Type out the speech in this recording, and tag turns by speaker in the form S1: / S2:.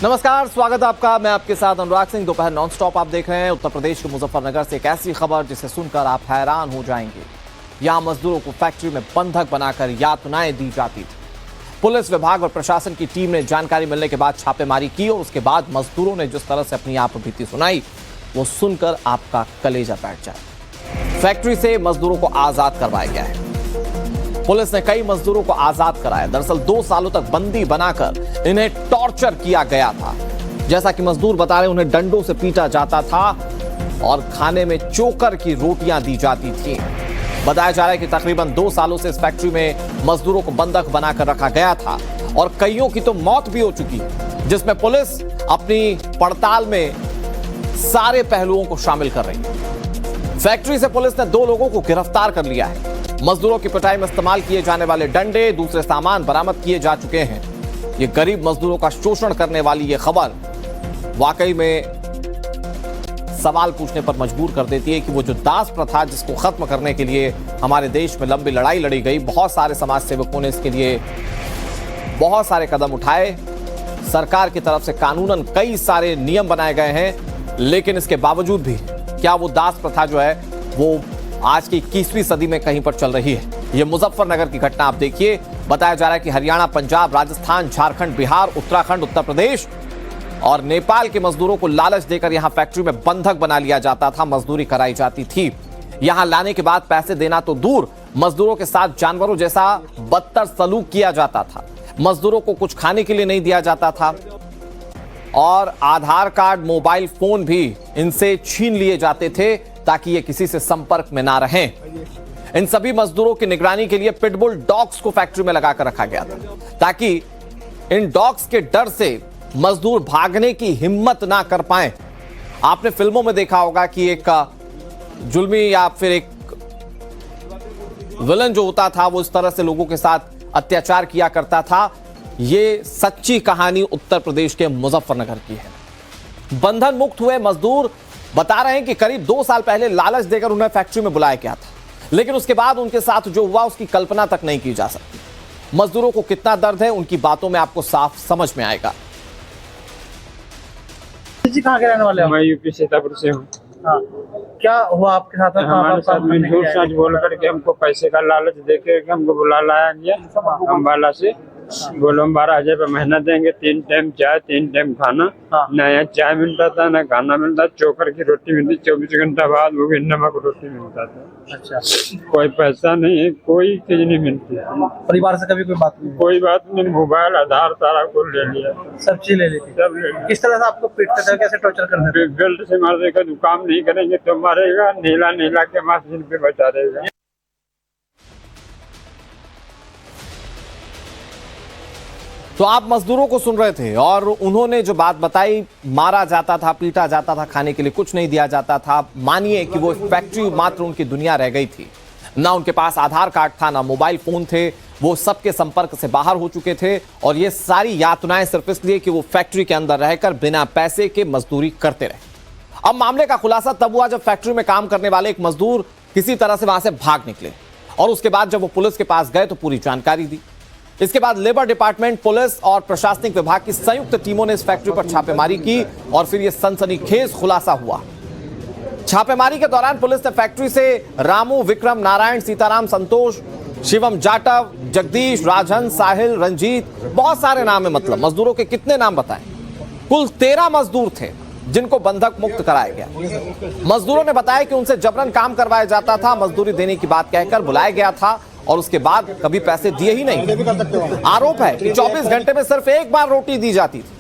S1: नमस्कार, स्वागत है आपका। मैं आपके साथ अनुराग सिंह। दोपहर नॉन स्टॉप आप देख रहे हैं। उत्तर प्रदेश के मुजफ्फरनगर से एक ऐसी खबर जिसे सुनकर आप हैरान हो जाएंगे। यहां मजदूरों को फैक्ट्री में बंधक बनाकर यातनाएं दी जाती थी। पुलिस विभाग और प्रशासन की टीम ने जानकारी मिलने के बाद छापेमारी की और उसके बाद मजदूरों ने जिस तरह से अपनी आप बीती सुनाई, वो सुनकर आपका कलेजा बैठ जाए। फैक्ट्री से मजदूरों को आजाद करवाया गया है। पुलिस ने कई मजदूरों को आजाद कराया। दरअसल 2 सालों तक बंदी बनाकर इन्हें टॉर्चर किया गया था। जैसा कि मजदूर बता रहे, उन्हें डंडों से पीटा जाता था और खाने में चोकर की रोटियां दी जाती थी। बताया जा रहा है कि तकरीबन 2 सालों से इस फैक्ट्री में मजदूरों को बंधक बनाकर रखा गया था और कईयों की तो मौत भी हो चुकी, जिसमें पुलिस अपनी पड़ताल में सारे पहलुओं को शामिल कर रही है। फैक्ट्री से पुलिस ने 2 लोगों को गिरफ्तार कर लिया है। मजदूरों की पिटाई में इस्तेमाल किए जाने वाले डंडे, दूसरे सामान बरामद किए जा चुके हैं। ये गरीब मजदूरों का शोषण करने वाली ये खबर वाकई में सवाल पूछने पर मजबूर कर देती है कि वो जो दास प्रथा जिसको खत्म करने के लिए हमारे देश में लंबी लड़ाई लड़ी गई, बहुत सारे समाज सेवकों ने इसके लिए बहुत सारे कदम उठाए, सरकार की तरफ से कानूनन कई सारे नियम बनाए गए हैं, लेकिन इसके बावजूद भी क्या वो दास प्रथा जो है वो आज की 21वीं सदी में कहीं पर चल रही है। यह मुजफ्फरनगर की घटना आप देखिए। बताया जा रहा है कि हरियाणा, पंजाब, राजस्थान, झारखंड, बिहार, उत्तराखंड, उत्तर प्रदेश और नेपाल के मजदूरों को लालच देकर यहां फैक्ट्री में बंधक बना लिया जाता था, मजदूरी कराई जाती थी। यहां लाने के बाद पैसे देना तो दूर, मजदूरों के साथ जानवरों जैसा बदतर सलूक किया जाता था। मजदूरों को कुछ खाने के लिए नहीं दिया जाता था और आधार कार्ड, मोबाइल फोन भी इनसे छीन लिए जाते थे ताकि ये किसी से संपर्क में ना रहें। इन सभी मजदूरों की निगरानी के लिए पिटबुल डॉग्स को फैक्ट्री में लगाकर रखा गया था ताकि इन डॉग्स के डर से मजदूर भागने की हिम्मत ना कर पाए। आपने फिल्मों में देखा होगा कि एक जुल्मी या फिर एक विलन जो होता था वो इस तरह से लोगों के साथ अत्याचार किया करता था। ये सच्ची कहानी उत्तर प्रदेश के मुजफ्फरनगर की है। बंधन मुक्त हुए मजदूर बता रहे हैं कि करीब 2 साल पहले लालच देकर उन्हें फैक्ट्री में बुलाया गया था, लेकिन उसके बाद उनके साथ जो हुआ उसकी कल्पना तक नहीं की जा सकती। मजदूरों को कितना दर्द है उनकी बातों में आपको साफ समझ में आएगा।
S2: जी कहाँ के रहने वाले हैं?
S3: मैं यूपी सीतापुर से हूँ।
S2: हाँ, क्या हुआ आपके साथ?
S3: हमारे साथ में झूठ सच बोल करके हमको पैसे का लालच देके हमको बुला लाया गया अम्बाला से। बोलो हम 12,000 रुपये महीना देंगे, 3 टाइम चाय, 3 टाइम खाना। न यहाँ चाय मिलता था, न खाना मिलता, चोकर की रोटी मिलती, 24 घंटा बाद वो भी नमक रोटी मिलता था।
S2: अच्छा,
S3: कोई पैसा नहीं है, कोई चीज नहीं मिलती।
S2: परिवार से कभी कोई बात नहीं?
S3: कोई बात नहीं, मोबाइल, आधार सारा को ले लिया,
S2: सब चीज ले ली थी।
S3: सब ले लिया।
S2: किस तरह से आपको पीटते थे, कैसे टॉर्चर करते थे?
S3: बेल्ट से मार देगा, तू काम नहीं करेंगे तो मारेगा, नीला नीला के मशीन पे बचा देगा।
S1: तो आप मजदूरों को सुन रहे थे और उन्होंने जो बात बताई, मारा जाता था, पीटा जाता था, खाने के लिए कुछ नहीं दिया जाता था। मानिए कि वो फैक्ट्री मात्र उनकी दुनिया रह गई थी। ना उनके पास आधार कार्ड था, ना मोबाइल फोन थे, वो सबके संपर्क से बाहर हो चुके थे और ये सारी यातनाएं सिर्फ इसलिए कि वो फैक्ट्री के अंदर रहकर बिना पैसे के मजदूरी करते रहे। अब मामले का खुलासा तब हुआ जब फैक्ट्री में काम करने वाले एक मजदूर किसी तरह से वहां से भाग निकले और उसके बाद जब वो पुलिस के पास गए तो पूरी जानकारी दी। इसके बाद लेबर डिपार्टमेंट, पुलिस और प्रशासनिक विभाग की संयुक्त टीमों ने इस फैक्ट्री पर छापेमारी की और फिर यह सनसनीखेज खुलासा हुआ। छापेमारी के दौरान पुलिस ने फैक्ट्री से रामू, विक्रम, नारायण, सीताराम, संतोष, शिवम जाटव, जगदीश, राजहंस, साहिल, रंजीत, बहुत सारे नाम है। मतलब मजदूरों के कितने नाम बताएं? कुल 13 मजदूर थे जिनको बंधक मुक्त कराया गया। मजदूरों ने बताया कि उनसे जबरन काम करवाया जाता था, मजदूरी देने की बात कहकर बुलाया गया था और उसके बाद कभी पैसे दिए ही नहीं। आरोप है कि 24 घंटे में सिर्फ एक बार रोटी दी जाती थी।